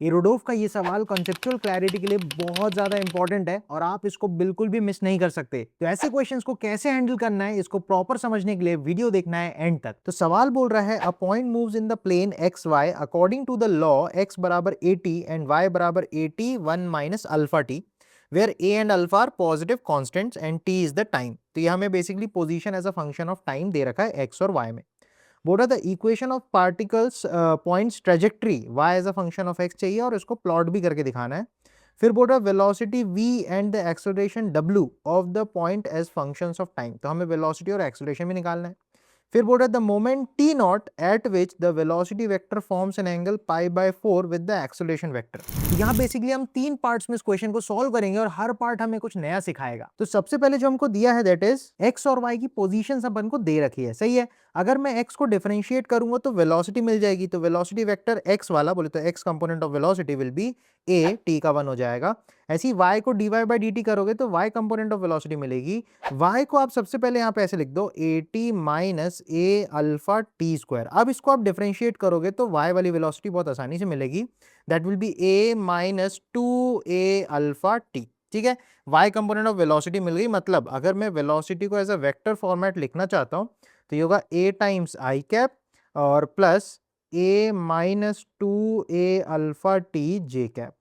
Irodov का ये सवाल कॉन्सेप्चुअल क्लैरिटी के लिए बहुत ज्यादा इंपॉर्टेंट है और आप इसको बिल्कुल भी मिस नहीं कर सकते। तो ऐसे क्वेश्चंस को कैसे हैंडल करना है, इसको प्रॉपर समझने के लिए वीडियो देखना है एंड तक। तो सवाल बोल रहा है a point moves in the plane x y according to the law x बराबर 80 एंड वाई बराबर 80 1 minus alpha t where a and alpha are positive constants and t is the time. तो ये हमें basically position as a function of time दे रखा है x और y में। बोला the equation of particles points trajectory y as a function of x चाहिए और इसको प्लॉट भी करके दिखाना है। फिर बोल रहा है velocity v and the acceleration w of the point as functions of time. तो हमें वेलोसिटी और एक्सेलरेशन भी निकालना है। फिर बोल रहा है the moment T not at which the velocity vector forms an angle pi by 4 with the acceleration vector. यहाँ बेसिकली हम 3 पार्ट्स में इस क्वेश्चन को सॉल्व करेंगे और हर पार्ट हमें कुछ नया सिखाएगा। तो सबसे पहले जो हमको दिया है दैट इज एक्स और वाई की पोजीशंस अपन को दे रखी है, सही है। अगर मैं एक्स को डिफरेंशिएट करूंगा तो वेलोसिटी मिल जाएगी। तो वेलोसिटी वेक्टर एक्स वाला बोले तो x component of velocity will be A T का 1 हो जाएगा। ऐसे ही y को dy बाई डी टी करोगे तो y कंपोनेंट ऑफ वेलोसिटी मिलेगी। y को आप सबसे पहले यहाँ पे ऐसे लिख दो A T minus A alpha T square. अब इसको आप डिफरेंशिएट करोगे तो y वाली वेलोसिटी बहुत आसानी से मिलेगी, that will be A minus two A alpha T. ठीक है, y कंपोनेंट ऑफ वेलोसिटी मिल गई। मतलब अगर मैं वेलोसिटी को एज अ वेक्टर फॉर्मेट लिखना चाहता हूँ तो ये होगा ए टाइम्स आई कैप और प्लस ए माइनस टू ए अल्फा टी जे कैप।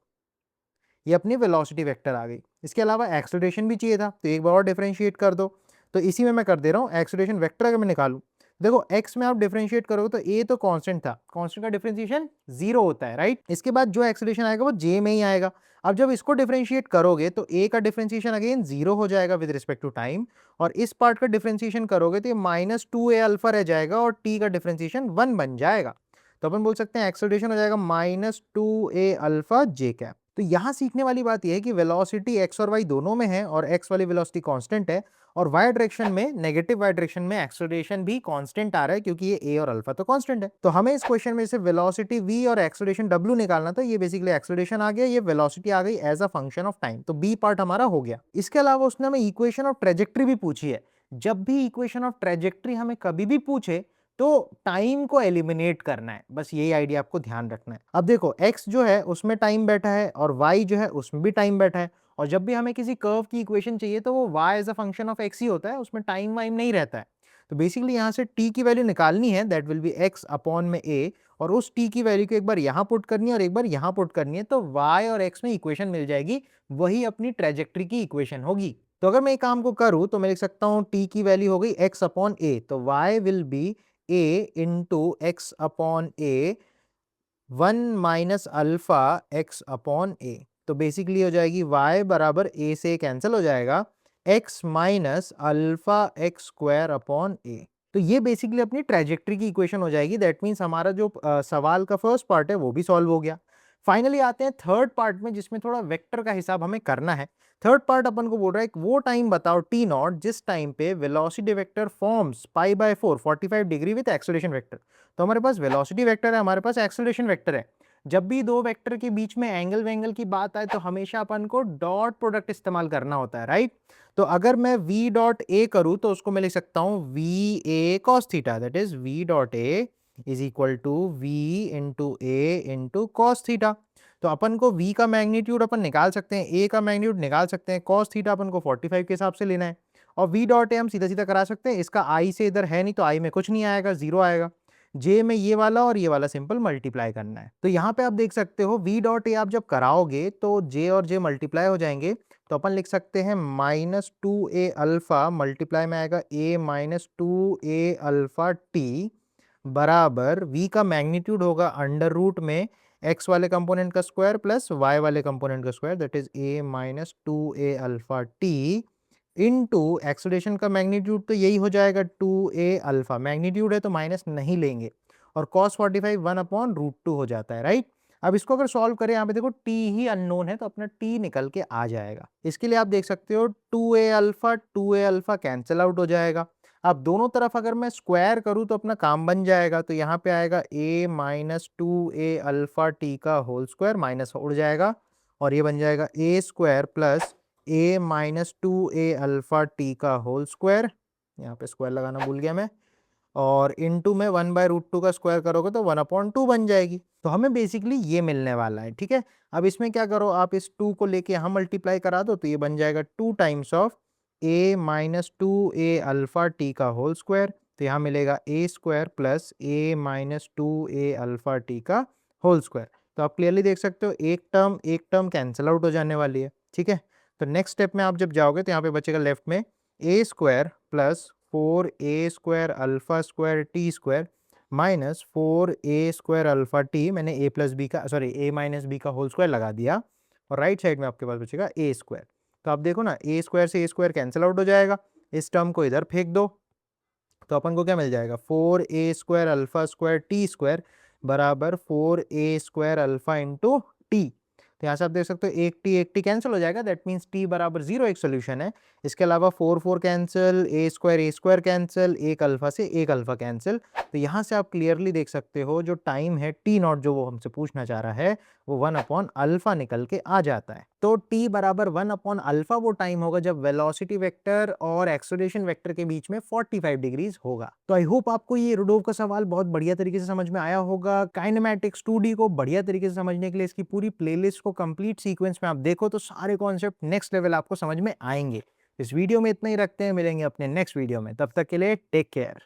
ये अपनी वेलोसिटी वेक्टर आ गई। इसके अलावा एक्सेलरेशन भी चाहिए था, तो एक बार और डिफरेंशिएट कर दो। तो इसी में मैं कर दे रहा हूँ। एक्सेलरेशन वेक्टर अगर मैं निकालूं, देखो x में आप डिफरेंशिएट करोगे तो a तो कांस्टेंट था, कांस्टेंट का डिफरेंशिएशन 0 होता है, राइट। इसके बाद जो एक्सेलरेशन आएगा वो j में ही आएगा। अब जब इसको डिफरेंशिएट करोगे तो a का डिफरेंशिएशन अगेन 0 हो जाएगा विद रिस्पेक्ट टू टाइम, और इस पार्ट का डिफरेंशिएशन करोगे तो ये माइनस टू ए अल्फा रह जाएगा और t का डिफरेंशिएशन 1 बन जाएगा। तो अपन बोल सकते हैं एक्सेलरेशन हो जाएगा माइनस टू ए अल्फा जे कैप। तो यहाँ सीखने वाली बात यह है कि वेलोसिटी एक्स और वाई दोनों में है और एक्स वाली वेलोसिटी कांस्टेंट है, और वाई डायरेक्शन में, नेगेटिव वाई डायरेक्शन में एक्सेलरेशन भी कांस्टेंट आ रहा है क्योंकि ये ए और अल्फा तो कांस्टेंट है। तो हमें इस क्वेश्चन में से वेलोसिटी वी और एक्सेलरेशन डब्ल्यू निकालना था। ये बेसिकली एक्सेलरेशन आ गया, ये वेलोसिटी आ गई as a function of time. तो बी पार्ट हमारा हो गया। इसके अलावा उसने हमें इक्वेशन ऑफ ट्रेजेक्ट्री भी पूछी है। जब भी इक्वेशन ऑफ ट्रेजेक्ट्री हमें कभी भी पूछे तो टाइम को एलिमिनेट करना है, बस यही आइडिया आपको ध्यान रखना है। अब देखो x जो है उसमें टाइम बैठा है और y जो है उसमें भी टाइम बैठा है, और जब भी हमें किसी कर्व की इक्वेशन चाहिए तो वो y as a function of x ही होता है, उसमें टाइम वाइम नहीं रहता है। तो बेसिकली यहाँ से t की वैल्यू निकालनी है, that will be x upon में a, और उस t की वैल्यू को एक बार यहाँ पुट करनी है और एक बार यहाँ पुट करनी है, तो y और x में इक्वेशन मिल जाएगी, वही अपनी ट्रेजेक्ट्री की इक्वेशन होगी। तो अगर मैं एक काम को करूँ तो मैं लिख सकता हूँ t की वैल्यू हो गई x अपॉन a, तो y will be a into x upon a 1 minus alpha x upon a. तो बेसिकली हो जाएगी y बराबर a से कैंसिल हो जाएगा x minus alpha x square upon a. तो ये बेसिकली अपनी ट्रेजेक्ट्री की इक्वेशन हो जाएगी। दैट मीन्स हमारा जो सवाल का फर्स्ट पार्ट है वो भी सॉल्व हो गया। फाइनली आते हैं थर्ड पार्ट में, जिसमें थोड़ा वेक्टर का हिसाब हमें करना है। थर्ड पार्ट अपन को बोल रहा है वो टाइम बताओ टी नॉट जिस टाइम पे velocity vector forms pi by 4 45 degree with acceleration vector. तो हमारे पास वेलोसिटी वेक्टर है, हमारे पास एक्सेलरेशन वेक्टर है। जब भी दो वेक्टर के बीच में एंगल वेंगल की बात आए तो हमेशा अपन को डॉट प्रोडक्ट इस्तेमाल करना होता है, राइट। तो अगर मैं v डॉट ए करूं तो उसको मैं लिख सकता हूं V A cos theta, that is v dot A is equal to V into A into cos theta. तो अपन को v का मैग्नीट्यूड अपन निकाल सकते हैं, a का मैग्नीट्यूड निकाल सकते हैं, cos थीटा अपन को 45 के हिसाब से लेना है, और v डॉट ए हम सीधा सीधा करा सकते हैं। इसका i से इधर है नहीं तो i में कुछ नहीं आएगा, 0 आएगा। j में ये वाला और ये वाला सिंपल मल्टीप्लाई करना है। तो यहाँ पे आप देख सकते हो v डॉट ए आप जब कराओगे तो j और j मल्टीप्लाई हो जाएंगे। तो अपन लिख सकते हैं माइनस टू ए अल्फा मल्टीप्लाई में आएगा a minus two A alpha T बराबर v का मैग्नीट्यूड होगा अंडर रूट में x वाले कंपोनेंट का स्क्वायर प्लस y वाले कंपोनेंट का square, that is a minus two A alpha T into acceleration का मैग्नीट्यूड तो यही हो जाएगा 2a अल्फा, मैग्नीट्यूड है तो माइनस नहीं लेंगे, और cos 45 1 अपॉन रूट 2 हो जाता है, राइट। अब इसको अगर सॉल्व करें, यहाँ पे देखो t ही अननोन है तो अपना t निकल के आ जाएगा। इसके लिए आप देख सकते हो 2a अल्फा कैंसिल आउट हो जाएगा। अब दोनों तरफ अगर मैं स्क्वायर करूं तो अपना काम बन जाएगा। तो यहाँ पे आएगा a minus two A alpha T का होल स्क्वायर, माइनस उड़ जाएगा और ये बन जाएगा a square plus a minus two A alpha T का होल स्क्वायर, यहाँ पे स्क्वायर लगाना भूल गया मैं, और इनटू में 1/√2 का स्क्वायर करोगे तो 1/2 बन जाएगी। तो हमें बेसिकली ये मिलने वाला है, ठीक है। अब इसमें क्या करो, आप इस 2 को लेके यहाँ मल्टीप्लाई करा दो तो ये बन जाएगा 2 times of a minus 2a alpha T का होल स्क्वायर। तो यहाँ मिलेगा a square plus a minus 2a alpha T का होल स्क्वायर। तो आप क्लियरली देख सकते हो एक टर्म कैंसिल आउट हो जाने वाली है, ठीक है। तो नेक्स्ट स्टेप में आप जब जाओगे तो यहाँ पे बचेगा लेफ्ट में a square plus 4a square alpha square T square minus 4a square alpha T, मैंने a प्लस बी का सॉरी a माइनस बी का होल स्क्वायर लगा दिया, और राइट साइड में आपके पास बचेगा a स्क्वायर। तो आप देखो ना, a स्क्वायर से a स्क्वायर कैंसिल आउट हो जाएगा, इस टर्म को इधर फेंक दो तो अपन को क्या मिल जाएगा 4a square alpha square T square बराबर 4a square alpha into T. तो यहाँ से आप देख सकते हो एक टी कैंसिल हो जाएगा, दैट मीन्स टी बराबर 0 एक सोल्यूशन है। इसके अलावा 4 कैंसिल, ए स्क्वायर कैंसिल, एक अल्फा से एक अल्फा कैंसिल। तो यहाँ से आप क्लियरली देख सकते हो जो टाइम है टी नॉट जो वो हमसे पूछना चाह रहा है वो 1/अल्फा निकल के आ जाता है। तो t बराबर 1/अल्फा वो टाइम होगा जब वेलोसिटी वेक्टर और एक्सेलरेशन वेक्टर के बीच में 45 डिग्रीज होगा। तो आई होप आपको ये रुडोव का सवाल बहुत बढ़िया तरीके से समझ में आया होगा। काइनेमैटिक्स 2D को बढ़िया तरीके से समझने के लिए इसकी पूरी प्लेलिस्ट को कंप्लीट सीक्वेंस में आप देखो तो सारे कॉन्सेप्ट नेक्स्ट लेवल आपको समझ में आएंगे। इस वीडियो में इतना ही रखते हैं, मिलेंगे अपने नेक्स्ट वीडियो में, तब तक के लिए टेक केयर।